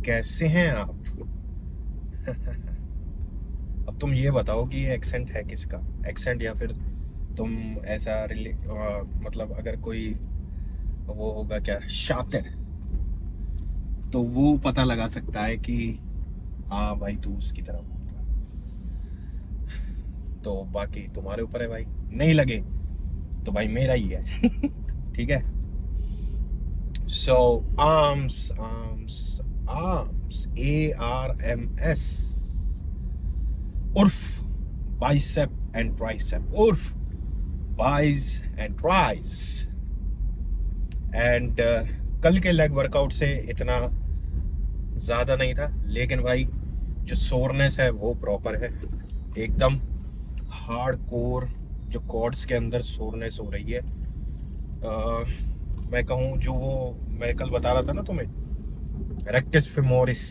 कैसे हैं आप? अब तुम ये बताओ कि ये एक्सेंट है किसका एक्सेंट, या फिर तुम ऐसा मतलब अगर कोई वो होगा क्या शातिर, तो वो पता लगा सकता है कि हाँ भाई तू उसकी तरह बोल रहा है। तो बाकी तुम्हारे ऊपर है भाई, नहीं लगे तो भाई मेरा ही है। ठीक है। सो आर्म्स ARMS उर्फ बाइसेप एंड ट्राइसेप उर्फ बाइज एंड ट्राइज। एंड कल के लेग वर्कआउट से इतना ज़्यादा नहीं था, लेकिन भाई जो सोरनेस है वो प्रॉपर है एकदम हार्ड कोर। जो कॉर्ड्स के अंदर सोरनेस हो रही है, मैं कहूँ जो वो मैं कल बता रहा था ना तुम्हें, रेक्टस फेमोरिस,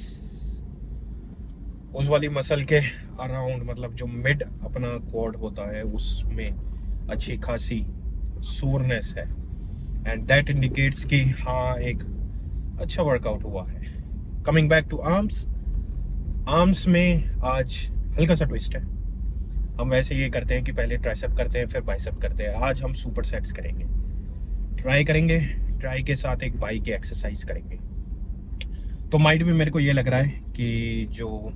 उस वाली मसल के अराउंड, मतलब जो मिड अपना कॉर्ड होता है उसमें अच्छी खासी सोरनेस है। एंड दैट इंडिकेट्स कि हाँ एक अच्छा वर्कआउट हुआ है। कमिंग बैक टू आर्म्स में आज हल्का सा ट्विस्ट है। हम वैसे ये करते हैं कि पहले ट्राइसेप करते हैं फिर बाइसेप करते हैं। आज हम सुपर सेट्स करेंगे, ट्राई के साथ एक बाई की एक्सरसाइज करेंगे। तो माइंड में मेरे को ये लग रहा है कि जो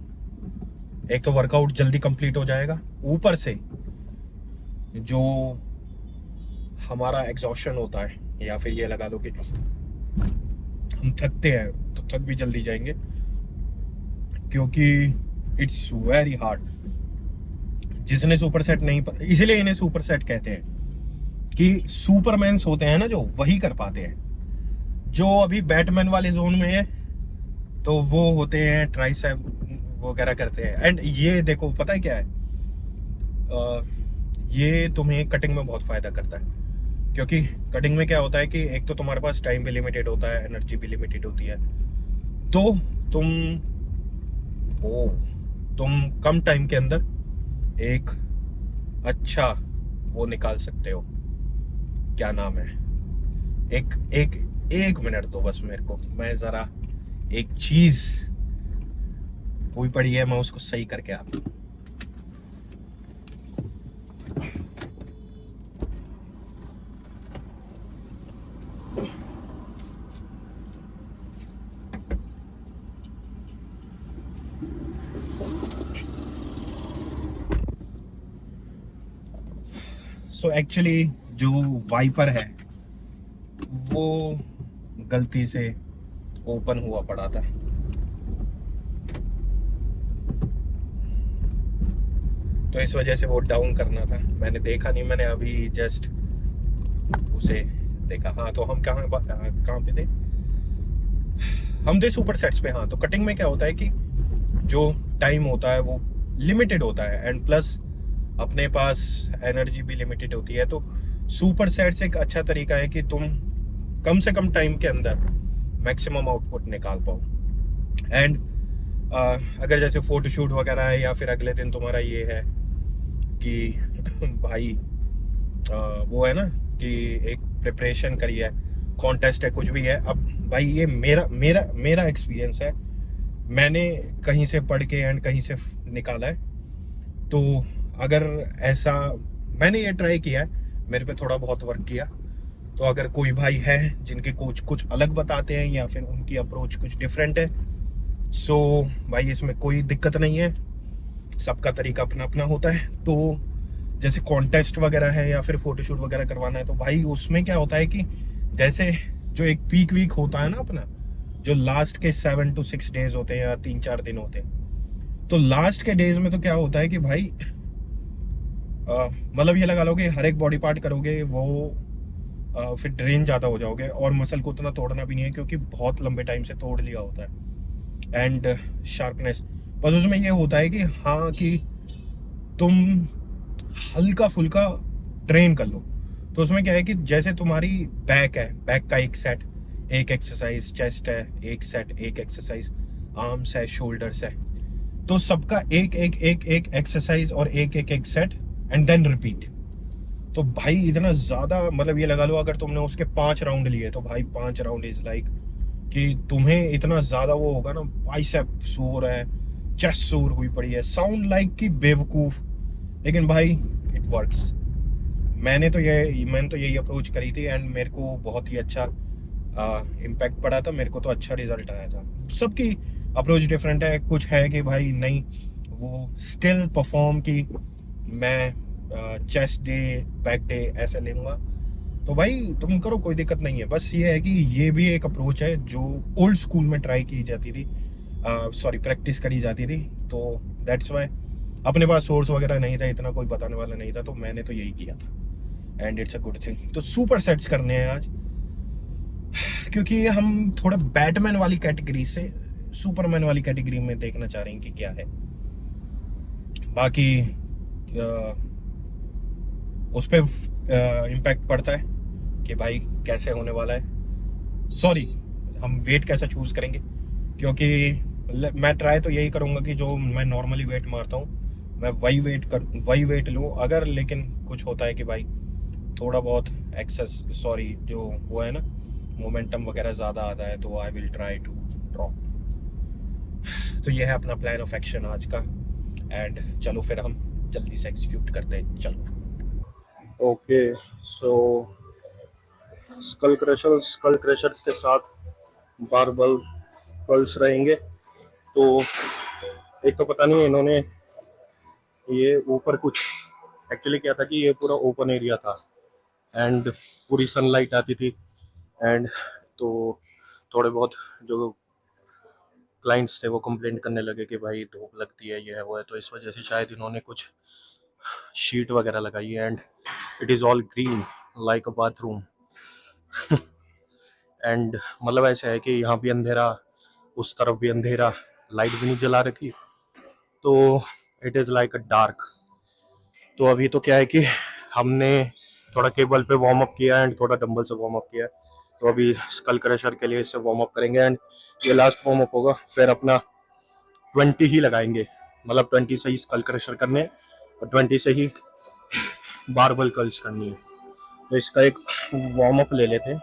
एक तो वर्कआउट जल्दी कंप्लीट हो जाएगा, ऊपर से जो हमारा एग्जॉशन होता है, या फिर ये लगा लो कि हम थकते हैं तो थक भी जल्दी जाएंगे, क्योंकि इट्स वेरी हार्ड। जिसने सुपर सेट नहीं, इसीलिए इन्हें सुपर सेट कहते हैं कि सुपरमैन्स होते हैं ना जो, वही कर पाते हैं। जो अभी बैटमैन वाले जोन में है तो वो होते हैं ट्राइसेप वगैरह करते हैं। एंड ये देखो पता है क्या है, ये तुम्हें कटिंग में बहुत फायदा करता है, क्योंकि कटिंग में क्या होता है कि एक तो तुम्हारे पास टाइम भी लिमिटेड होता है, एनर्जी भी लिमिटेड होती है, तो तुम कम टाइम के अंदर एक अच्छा वो निकाल सकते हो। क्या नाम है, एक मिनट दो बस मेरे को, मैं जरा एक चीज हुई पड़ी है, मैं उसको सही करके आता हूं। सो एक्चुअली जो वाइपर है वो गलती से ओपन हुआ पड़ा था, तो इस वजह से वो डाउन करना था। मैंने देखा नहीं, मैंने अभी जस्ट उसे देखा। हाँ तो हम कहाँ पे थे, हम थे सुपर सेट्स पे। हाँ तो कटिंग में क्या होता है कि जो टाइम होता है वो लिमिटेड होता है, एंड प्लस अपने पास एनर्जी भी लिमिटेड होती है। तो सुपर सेट्स एक अच्छा तरीका है कि तुम कम से कम टाइम के अंदर मैक्सिमम आउटपुट निकाल पाओ। एंड अगर जैसे फोटोशूट वगैरह है, या फिर अगले दिन तुम्हारा ये है कि भाई वो है ना कि एक प्रिपरेशन करी है, कॉन्टेस्ट है, कुछ भी है। अब भाई ये मेरा एक्सपीरियंस है, मैंने कहीं से पढ़ के एंड कहीं से निकाला है। तो अगर ऐसा मैंने ये ट्राई किया है, मेरे पे थोड़ा बहुत वर्क किया, तो अगर कोई भाई है जिनके कोच कुछ अलग बताते हैं या फिर उनकी अप्रोच कुछ डिफरेंट है, सो भाई इसमें कोई दिक्कत नहीं है, सबका तरीका अपना अपना होता है। तो जैसे कॉन्टेस्ट वगैरह है या फिर फोटोशूट वगैरह करवाना है, तो भाई उसमें क्या होता है कि जैसे जो एक पीक वीक होता है ना अपना, जो लास्ट के 7 to 6 डेज होते हैं या 3-4 दिन होते हैं, तो लास्ट के डेज में तो क्या होता है कि भाई मतलब ये लगा लो कि हर एक बॉडी पार्ट करोगे वो फिर ड्रेन ज़्यादा हो जाओगे, और मसल को उतना तोड़ना भी नहीं है क्योंकि बहुत लंबे टाइम से तोड़ लिया होता है। एंड शार्पनेस बस उसमें ये होता है कि हाँ कि तुम हल्का फुल्का ट्रेन कर लो। तो उसमें क्या है कि जैसे तुम्हारी बैक है, बैक का एक सेट एक एक्सरसाइज, चेस्ट है एक सेट एक एक्सरसाइज, आर्म्स है, शोल्डर्स है, तो सबका एक एक एक एक एक्सरसाइज और एक एक एक सेट एंड देन रिपीट। तो भाई इतना ज्यादा, मतलब ये लगा लो अगर तुमने उसके 5 राउंड लिए तो भाई 5 राउंड इज लाइक कि तुम्हें इतना ज्यादा वो होगा ना, बाइसेप सूर है, चेस्ट सूर हुई पड़ी है, साउंड लाइक कि बेवकूफ, लेकिन भाई इट वर्क्स। मैंने तो यही अप्रोच करी थी एंड मेरे को बहुत ही अच्छा इम्पैक्ट पड़ा था, मेरे को तो अच्छा रिजल्ट आया था। सबकी अप्रोच डिफरेंट है, कुछ है कि भाई नहीं वो स्टिल परफॉर्म की मैं चेस्ट डे बैक डे ऐसे लूँगा, तो भाई तुम करो, कोई दिक्कत नहीं है। बस ये है कि ये भी एक अप्रोच है जो ओल्ड स्कूल में ट्राई की जाती थी, सॉरी प्रैक्टिस करी जाती थी, तो दैट्स वाई अपने पास सोर्स वगैरह नहीं था, इतना कोई बताने वाला नहीं था, तो मैंने तो यही किया था and it's a good thing. तो सुपर सेट्स करने हैं आज, क्योंकि हम थोड़ा बैटमैन वाली कैटेगरी से सुपरमैन वाली कैटेगरी में देखना चाह रहे हैं कि क्या है। बाकी उस पर इम्पैक्ट पड़ता है कि भाई कैसे होने वाला है, सॉरी हम वेट कैसा चूज करेंगे, क्योंकि मैं ट्राई तो यही करूंगा कि जो मैं नॉर्मली वेट मारता हूँ मैं वही वेट लूँ। अगर लेकिन कुछ होता है कि भाई थोड़ा बहुत एक्सेस, सॉरी जो वो है ना मोमेंटम वगैरह ज़्यादा आता है, तो I will try to drop. तो ये है अपना प्लान ऑफ एक्शन आज का, एंड चलो फिर हम जल्दी से एग्जीक्यूट करते हैं, चलो। ओके, सो स्कल क्रशर्स के साथ बारबल कर्ल्स रहेंगे। तो एक तो पता नहीं इन्होंने ये ऊपर कुछ, एक्चुअली क्या था कि ये पूरा ओपन एरिया था एंड पूरी सनलाइट आती थी, एंड तो थोड़े बहुत जो क्लाइंट्स थे वो कंप्लेंट करने लगे कि भाई धूप लगती है, ये है वो है, तो इस वजह से शायद इन्होंने कुछ शीट वगैरह लगाई है and it is all green like a bathroom. And मतलब ऐसा है कि यहाँ भी अंधेरा, उस तरफ भी अंधेरा, लाइट भी नहीं जला रखी, तो it is like a dark. तो अभी तो क्या है कि हमने थोड़ा केबल पे वार्म अप किया एंड थोड़ा डंबल से वार्म अप किया, तो अभी स्कल क्रशर के लिए इससे वार्म अप करेंगे एंड ये लास्ट वार्म अप होगा, फिर अपना 20 ही लगाएंगे, मतलब 20 से ही स्कल क्रशर करने हैं और 20 से ही बारबल कर्ल्स करनी है। तो इसका एक वार्म अप ले लेते हैं।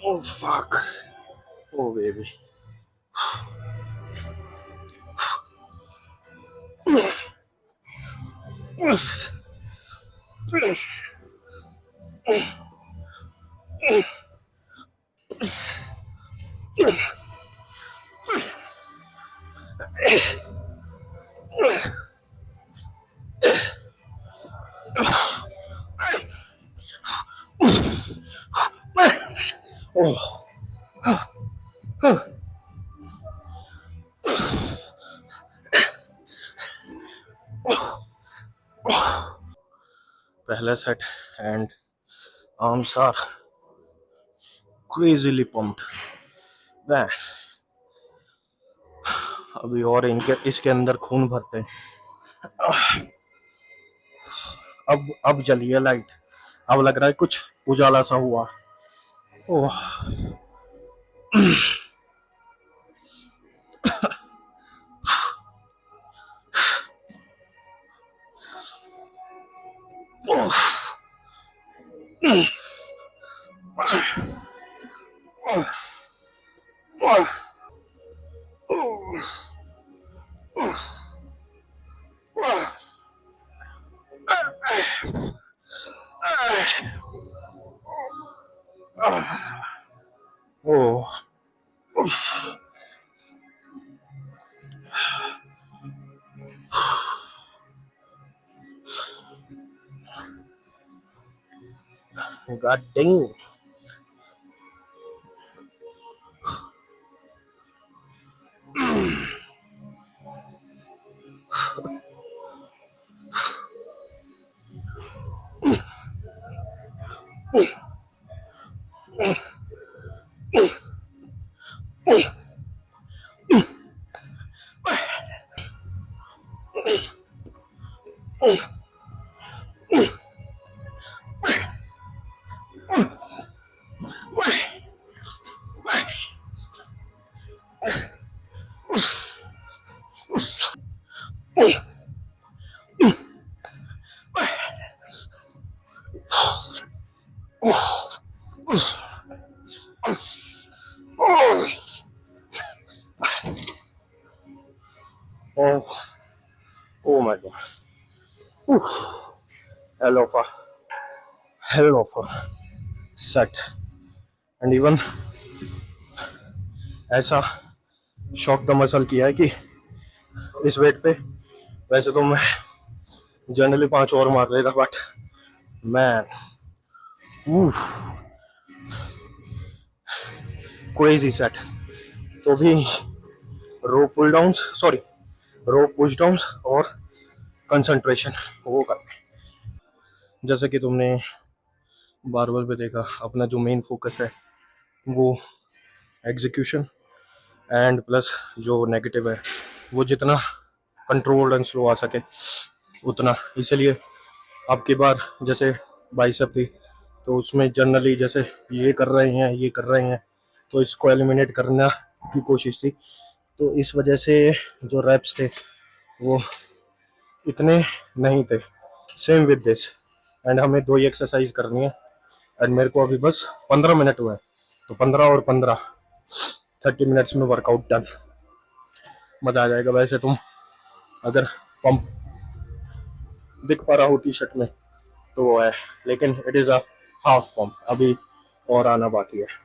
Oh fuck. Oh baby. Oh. पहला set and arms are crazily pumped. Man, अभी और इनके इसके अंदर खून भरते हैं। अब जली है लाइट, अब लग रहा है कुछ उजाला सा हुआ। ओह ओह God dang. Oh, oh my God. Oof. Hell of a set. And even ऐसा शॉक द मसल किया है कि इस वेट पे वैसे तो मैं जनरली 5 और मार लेता, बट मैन क्रेजी सेट। तो भी रो पुल डाउन, सॉरी रो पुश डाउन और कंसंट्रेशन वो करते हैं। जैसे कि तुमने बारबल पे देखा, अपना जो मेन फोकस है वो एग्जीक्यूशन एंड प्लस जो नेगेटिव है वो जितना कंट्रोल्ड एंड स्लो आ सके उतना। इसलिए अब की बार जैसे बाइसेप थी तो उसमें जनरली जैसे ये कर रहे हैं तो इसको एलिमिनेट करना की कोशिश थी। तो इस वजह से जो रैप्स थे वो इतने नहीं थे। सेम विद दिस, एंड हमें 2 ही एक्सरसाइज करनी है एंड मेरे को अभी बस 15 मिनट हुए हैं, तो 15 और 15 30 मिनट्स में वर्कआउट डन। मजा आ जाएगा। वैसे तुम अगर पंप दिख पा रहा हो टी शर्ट में तो वो है, लेकिन it is a half pump, अभी और आना बाकी है।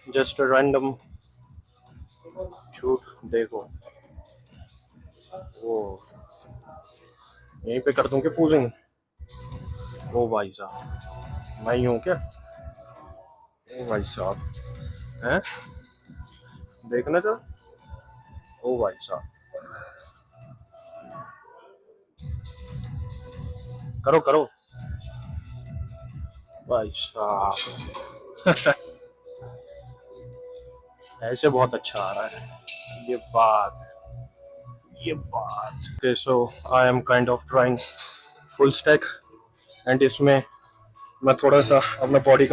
जस्ट रैंडम शूट देखो, वो यहीं पे कर दूं कि पूजिंग। ओ भाई साहब मैं ही हूँ क्या? ओ भाई साहब, हैं? देखना तो, ओ भाई साहब, करो करो भाई साहब। ऐसे बहुत अच्छा आ रहा है। ये बात, ये बात। Okay so I am kind of trying full stack, and इसमें मैं थोड़ा सा अपना बॉडी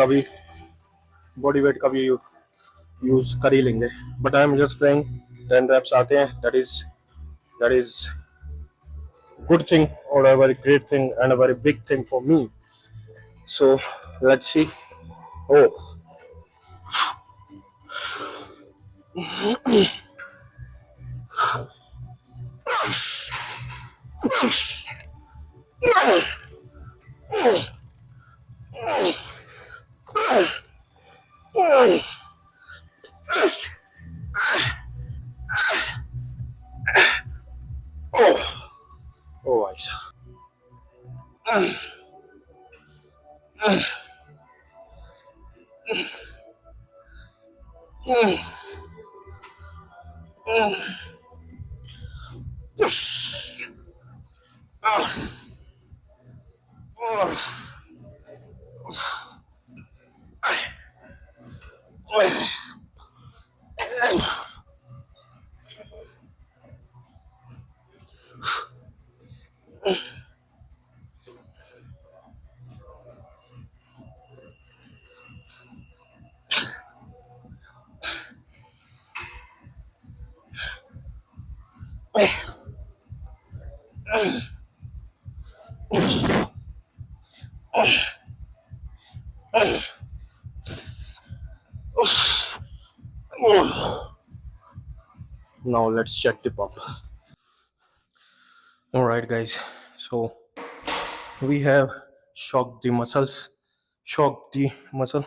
वेट का भी यूज कर ही लेंगे, but I am just trying 10 reps आते हैं, that is good thing or a very great thing and a very big thing for me. So let's see. Oh, oh, oh, Aisha. Now let's check the pump. All right, guys. So we have shocked the muscles, shocked the muscle.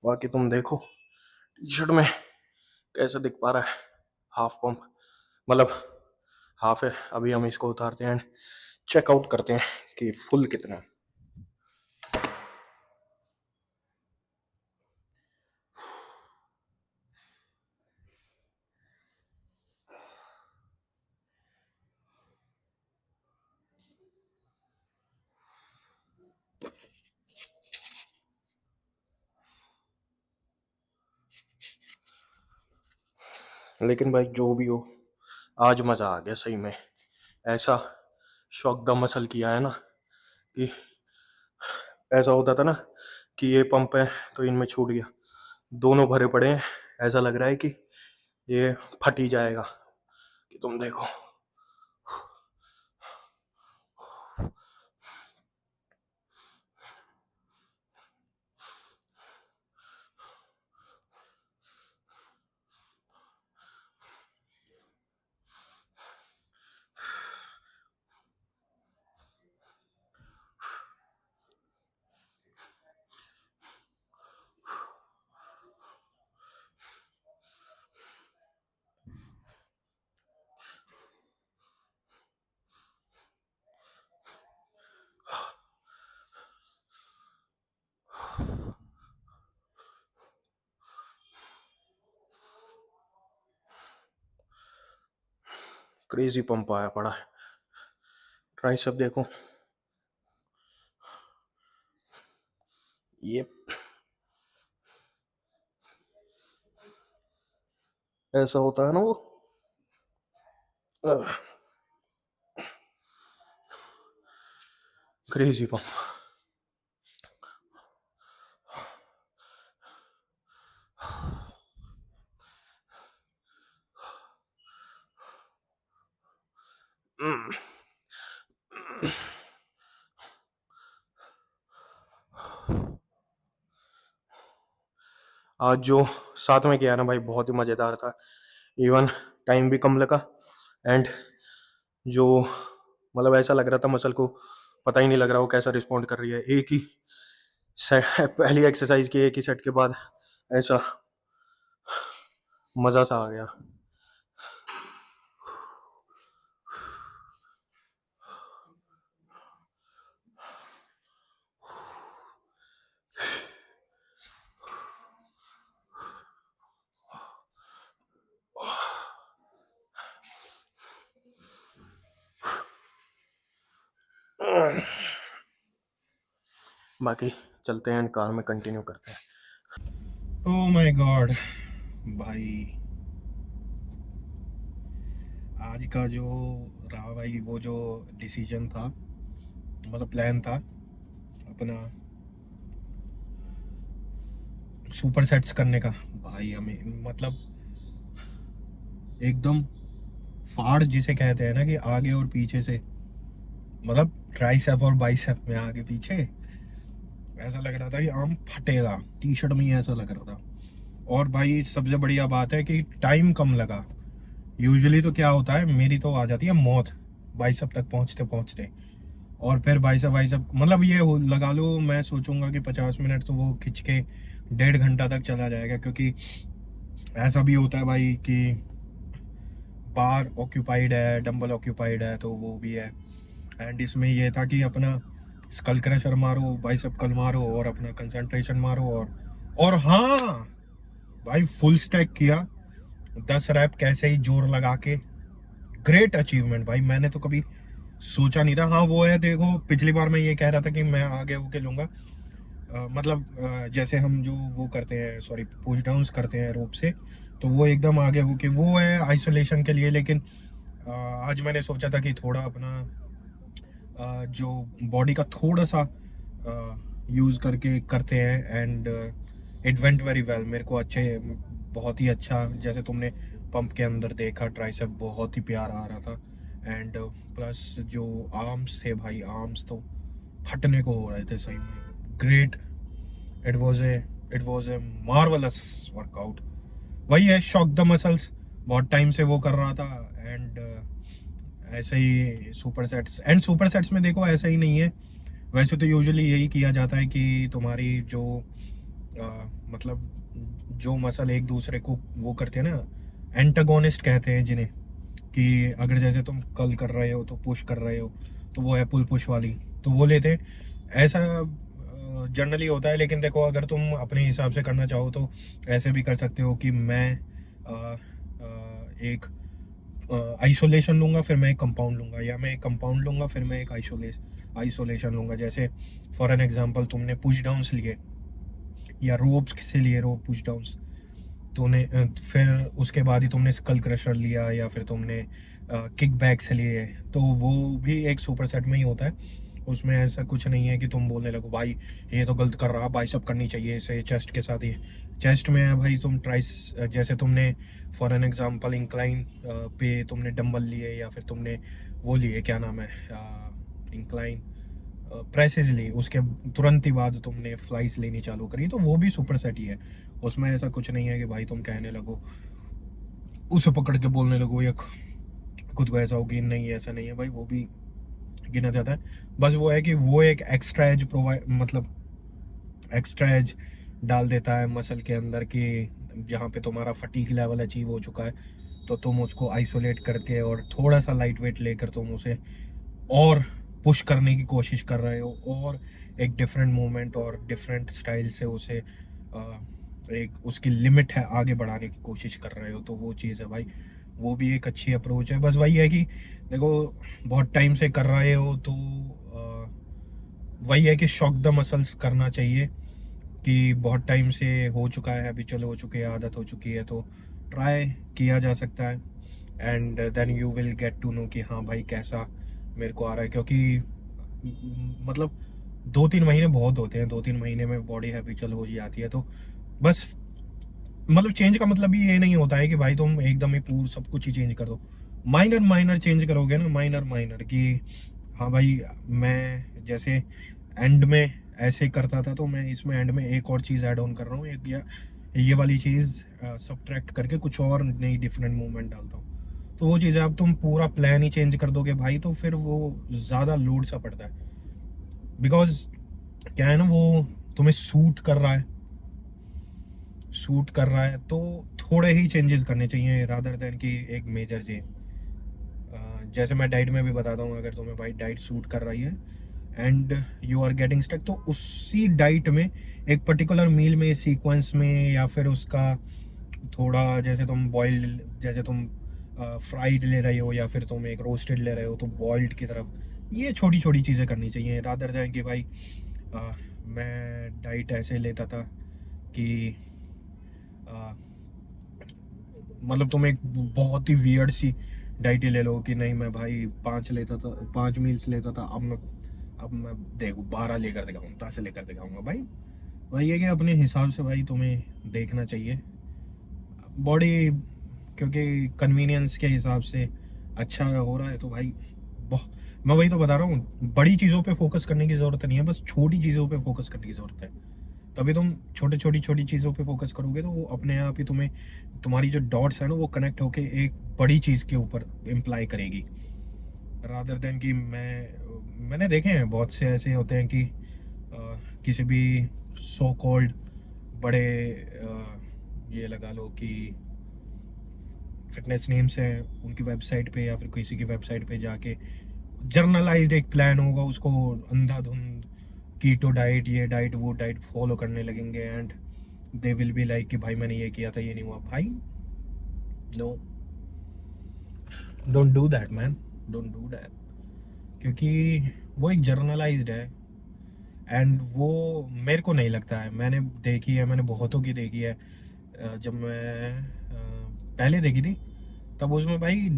बाकी तुम देखो T shirt में कैसे दिख पा रहा है half pump, मतलब हाफ है। अभी हम इसको उतारते हैं एंड चेकआउट करते हैं कि फुल कितना है। लेकिन भाई जो भी हो, आज मज़ा आ गया सही में। ऐसा शॉक द मसल किया है ना कि ऐसा होता था ना कि ये पंप है तो इनमें छूट गया, दोनों भरे पड़े हैं, ऐसा लग रहा है कि ये फट ही जाएगा। कि तुम देखो, क्रेजी पंप आया पड़ा है। ट्राइसेप देखो, ये ऐसा होता है ना वो, क्रेजी पंप। आज जो साथ में किया ना भाई, बहुत ही मज़ेदार था। इवन टाइम भी कम लगा, एंड जो मतलब ऐसा लग रहा था मसल को पता ही नहीं लग रहा वो कैसा रिस्पॉन्ड कर रही है। एक ही पहली एक्सरसाइज की एक ही सेट के बाद ऐसा मज़ा सा आ गया। बाकी चलते हैं कार में कंटिन्यू करते हैं। ओह माय गॉड भाई, आज का जो रहा भाई, वो जो डिसीजन था, मतलब प्लान था अपना सुपर सेट्स करने का, भाई हमें मतलब एकदम फाड़ जिसे कहते हैं ना कि आगे और पीछे से, मतलब ट्राइसेप और बाइसेप में आगे पीछे ऐसा लग रहा था कि आम फटेगा, टी शर्ट में ही ऐसा लग रहा था। और भाई सबसे बढ़िया बात है कि टाइम कम लगा। यूजुअली तो क्या होता है, मेरी तो आ जाती है मौत बाइसेप तक पहुंचते पहुंचते, और फिर बाइसेप वाइसेप मतलब ये लगा लो, मैं सोचूंगा कि 50 मिनट तो वो खिंच के 1.5 घंटा तक चला जाएगा, क्योंकि ऐसा भी होता है भाई कि बार ऑक्यूपाइड है, डंबल ऑक्यूपाइड है, तो वो भी है। एंड इसमें ये था कि अपना स्कल क्रशर मारो, बाइसेप कर्ल मारो और अपना कंसंट्रेशन मारो, और हाँ भाई फुल स्टैक किया 10 रैप कैसे ही जोर लगा के। ग्रेट अचीवमेंट भाई, मैंने तो कभी सोचा नहीं था। हाँ वो है, देखो पिछली बार मैं ये कह रहा था कि मैं आगे होके लूंगा, मतलब जैसे हम जो वो करते हैं, सॉरी पुश डाउन्स करते हैं रोप से, तो वो एकदम आगे होके वो है आइसोलेशन के लिए। लेकिन आज मैंने सोचा था कि थोड़ा अपना जो बॉडी का थोड़ा सा यूज़ करके करते हैं, and it went very well. मेरे को अच्छे, बहुत ही अच्छा, जैसे तुमने पंप के अंदर देखा ट्राइसेप बहुत ही प्यारा आ रहा था। एंड प्लस जो आर्म्स थे भाई, आर्म्स तो फटने को हो रहे थे सही में। Great, it was a marvellous workout. वही है, शॉक द मसल्स, बहुत टाइम से वो कर रहा था। एंड ऐसे ही super sets, and super sets में देखो ऐसा ही नहीं है, वैसे तो यूजुअली यही किया जाता है कि तुम्हारी जो मतलब जो मसल एक दूसरे को वो करते हैं ना, एंटागोनिस्ट कहते हैं जिन्हें, कि अगर जैसे तुम कल कर रहे हो तो पुश कर रहे हो, तो वो है पुल पुश वाली, तो वो लेते हैं। ऐसा जनरली होता है। लेकिन देखो अगर तुम अपने हिसाब से करना चाहो तो ऐसे भी कर सकते हो कि मैं एक आइसोलेशन लूंगा, फिर मैं एक कंपाउंड लूंगा, या मैं एक कंपाउंड लूंगा फिर मैं एक आइसोलेशन लूंगा। जैसे फॉर एन एग्जांपल तुमने पुश डाउन्स लिए या रोप्स से लिए, रोप पुश डाउन्स, तूने फिर उसके बाद ही तुमने स्कल क्रशर लिया, या फिर तुमने किक बैक से लिए, तो वो भी एक सुपर सेट में ही होता है। उसमें ऐसा कुछ नहीं है कि तुम बोलने लगो भाई ये तो गलत कर रहा, बाइसेप करनी चाहिए इसे चेस्ट के साथ ही। चेस्ट में है भाई, तुम ट्राइस, जैसे तुमने फॉर एन एग्जांपल इंक्लाइन पे तुमने डंबल लिए, या फिर तुमने वो लिए, क्या नाम है, इंक्लाइन प्रेसेस ली, उसके तुरंत ही बाद तुमने फ्लाइस लेनी चालू करी, तो वो भी सुपर सेट ही है। उसमें ऐसा कुछ नहीं है कि भाई तुम कहने लगो, उसे पकड़ के बोलने लगो या खुद को ऐसा हो कि नहीं, ऐसा नहीं है भाई, वो भी गिना जाता है। बस वो है कि वो एक एक्स्ट्रा एज प्रोवाइड, मतलब एक्स्ट्रा एज डाल देता है मसल के अंदर, कि जहाँ पे तुम्हारा फटीग लेवल अचीव हो चुका है, तो तुम उसको आइसोलेट करके और थोड़ा सा लाइट वेट लेकर तुम उसे और पुश करने की कोशिश कर रहे हो, और एक डिफरेंट मूवमेंट और डिफरेंट स्टाइल से उसे एक उसकी लिमिट है आगे बढ़ाने की कोशिश कर रहे हो। तो वो चीज़ है भाई, वो भी एक अच्छी अप्रोच है। बस वही है कि देखो बहुत टाइम से कर रहे हो तो वही है कि शॉक द मसल्स करना चाहिए, कि बहुत टाइम से हो चुका है, हैबिचुअल हो चुकी है, आदत हो चुकी है, तो ट्राई किया जा सकता है। And then you will get to know कि हाँ भाई कैसा मेरे को आ रहा है। क्योंकि मतलब 2-3 महीने बहुत होते हैं, 2-3 महीने में बॉडी हैबिचुअल हो जाती है। तो बस मतलब चेंज का मतलब भी ये नहीं होता है कि भाई तुम एकदम ही पूरा सब कुछ ही चेंज कर दो। माइनर माइनर चेंज करोगे ना, माइनर माइनर, कि हाँ भाई मैं जैसे एंड में ऐसे करता था, तो मैं इसमें एंड में एक और चीज़ ऐड ऑन कर रहा हूँ, एक या ये वाली चीज़ सब्ट्रैक्ट करके कुछ और नई डिफरेंट मूवमेंट डालता हूँ। तो वो चीज़ है, अब तुम पूरा प्लान ही चेंज कर दोगे भाई, तो फिर वो ज़्यादा लोड सा पड़ता है। बिकॉज क्या है ना, वो तुम्हें सूट कर रहा है, तो थोड़े ही चेंजेस करने चाहिए रादर देन कि एक मेजर चेंज। जैसे मैं डाइट में भी बताता हूँ, अगर तुम्हें भाई डाइट सूट कर रही है and you are getting stuck, तो उसी डाइट में एक पर्टिकुलर मील में, सीक्वेंस में, या फिर उसका थोड़ा, जैसे तुम बॉइल्ड, जैसे तुम फ्राइड ले रहे हो, या फिर तुम एक रोस्टेड ले रहे हो, तो बॉइल्ड की तरफ, ये छोटी छोटी चीज़ें करनी चाहिए रादर देन कि भाई मैं डाइट ऐसे लेता था कि आ, मतलब तुम एक बहुत ही वियर्ड सी डाइट ही ले लो कि नहीं मैं भाई 5 लेता था, 5 मील्स लेता था, अब मैं देखो 12 लेकर दिखाऊंगा, 10 लेकर दिखाऊंगा भाई। वही है कि अपने हिसाब से भाई तुम्हें देखना चाहिए बॉडी, क्योंकि कन्वीनियंस के हिसाब से अच्छा हो रहा है तो भाई मैं वही तो बता रहा हूँ, बड़ी चीज़ों पे फोकस करने की ज़रूरत नहीं है, बस छोटी चीज़ों पे फोकस करने की ज़रूरत है। तभी तुम छोटी चीज़ों पे फोकस करोगे तो वो अपने आप ही तुम्हें, तुम्हारी जो डॉट्स है ना वो कनेक्ट होके एक बड़ी चीज़ के ऊपर इम्प्लाई करेगी, रादर देन कि मैंने देखे हैं बहुत से ऐसे होते हैं कि किसी भी सो कॉल्ड बड़े ये लगा लो कि फिटनेस नेम्स हैं, उनकी वेबसाइट पे या फिर किसी की वेबसाइट पे जाके जर्नलाइज्ड एक प्लान होगा, उसको अंधाधुंध कीटो डाइट, ये डाइट वो डाइट फॉलो करने लगेंगे and they will be like कि भाई मैंने ये किया था ये नहीं हुआ। भाई no, don't do that man, don't do that, क्योंकि वो एक जर्नलाइज्ड है एंड वो मेरे को नहीं लगता है। मैंने देखी है, मैंने बहुतों की देखी है। जब मैं पहले देखी थी तब उसमें भाई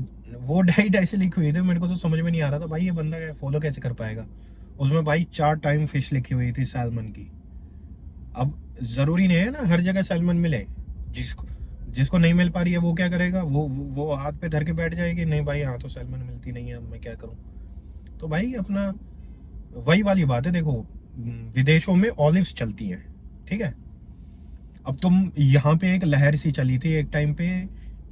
वो डाइट ऐसे लिखी हुई थी, मेरे को तो समझ में नहीं आ रहा था भाई ये बंदा फॉलो कैसे कर पाएगा। उसमें भाई 4 टाइम फिश लिखी हुई थी सैल्मन की। अब जरूरी नहीं है ना हर जगह सैल्मन मिले, जिसको जिसको नहीं मिल पा रही है वो क्या करेगा, वो हाथ पे धर के बैठ जाएगी, नहीं भाई यहाँ तो सैल्मन मिलती नहीं है, अब मैं क्या करूँ। तो भाई अपना वही वाली बात है, देखो विदेशों में ऑलिव्स चलती हैं, ठीक है। अब तुम यहाँ पे एक लहर सी चली थी एक टाइम पे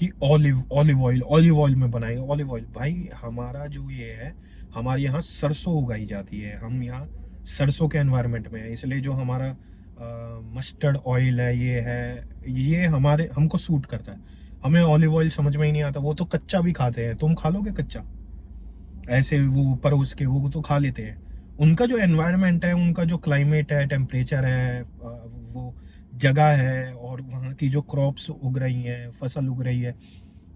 कि ऑलिव ऑयल में बनाएंगे ऑलिव ऑयल। भाई हमारा जो ये है, हमारे यहाँ सरसों उगाई जाती है, हम यहाँ सरसों के एनवायरनमेंट में है, इसलिए जो हमारा मस्टर्ड ऑयल है ये हमारे हमको सूट करता है। हमें ऑलिव ऑयल समझ में ही नहीं आता, वो तो कच्चा भी खाते हैं, तुम खा लोगे कच्चा ऐसे वो परोस के, वो तो खा लेते हैं। उनका जो एनवायरनमेंट है, उनका जो क्लाइमेट है, टेम्परेचर है, वो जगह है और वहाँ की जो क्रॉप्स उग रही हैं, फसल उग रही है,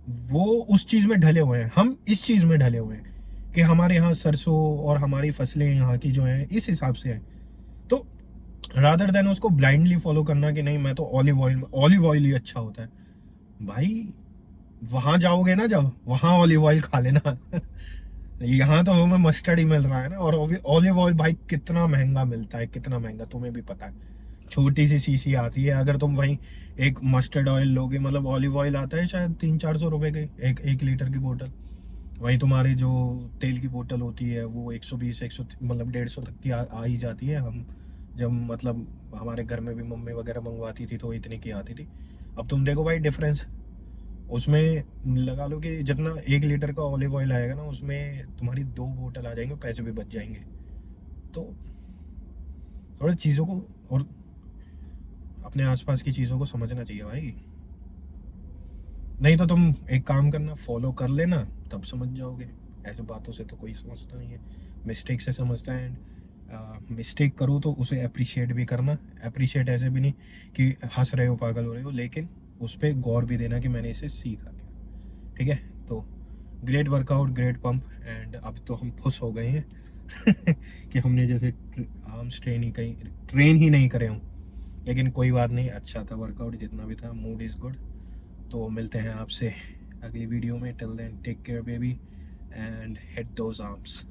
वो उस चीज़ में ढले हुए हैं। हम इस चीज़ में ढले हुए हैं कि हमारे यहाँ सरसों और हमारी फसलें यहाँ की जो हैं इस हिसाब से हैं। तो रादर देन उसको ब्लाइंडली फॉलो करना कि नहीं मैं तो ऑलिव ऑयल ही अच्छा होता है, भाई वहां जाओगे ना जब वहां ऑलिव ऑयल खा लेना यहाँ तो हमें मस्टर्ड ही मिल रहा है ना। और ऑलिव ऑयल भाई कितना महंगा मिलता है, कितना महंगा तुम्हें भी पता है। छोटी सी शीशी आती है, अगर तुम वहीं एक मस्टर्ड ऑयल लोगे, मतलब ऑलिव ऑयल आता है शायद 300-400 रुपए के एक लीटर की बोतल, वहीं तुम्हारी जो तेल की बोतल होती है वो 120 100 मतलब 150 तक की आ ही जाती है। हम जब मतलब हमारे घर में भी मम्मी वगैरह मंगवाती थी तो इतने की आती थी। अब तुम देखो भाई डिफरेंस, उसमें लगा लो कि जितना 1 लीटर का ऑलिव ऑयल आएगा ना उसमें तुम्हारी 2 बोतल आ जाएंगे, पैसे भी बच जाएंगे। तो थोड़ी चीज़ों को और अपने आसपास की चीज़ों को समझना चाहिए भाई, नहीं तो तुम एक काम करना फॉलो कर लेना तब समझ जाओगे। ऐसे बातों से तो कोई समझता नहीं है, मिस्टेक से समझता है। एंड मिस्टेक करो तो उसे अप्रिशिएट भी करना, अप्रिशिएट ऐसे भी नहीं कि हंस रहे हो पागल हो रहे हो, लेकिन उस पर गौर भी देना कि मैंने इसे सीखा क्या, ठीक है। तो great workout, great pump, and अब तो हम खुश हो गए हैं कि हमने जैसे आर्म्स ट्रेन ही नहीं करे हों, लेकिन कोई बात नहीं, अच्छा था वर्कआउट जितना भी था, मूड इज़ गुड। तो मिलते हैं आपसे अगली वीडियो में, till then take care baby and hit those arms.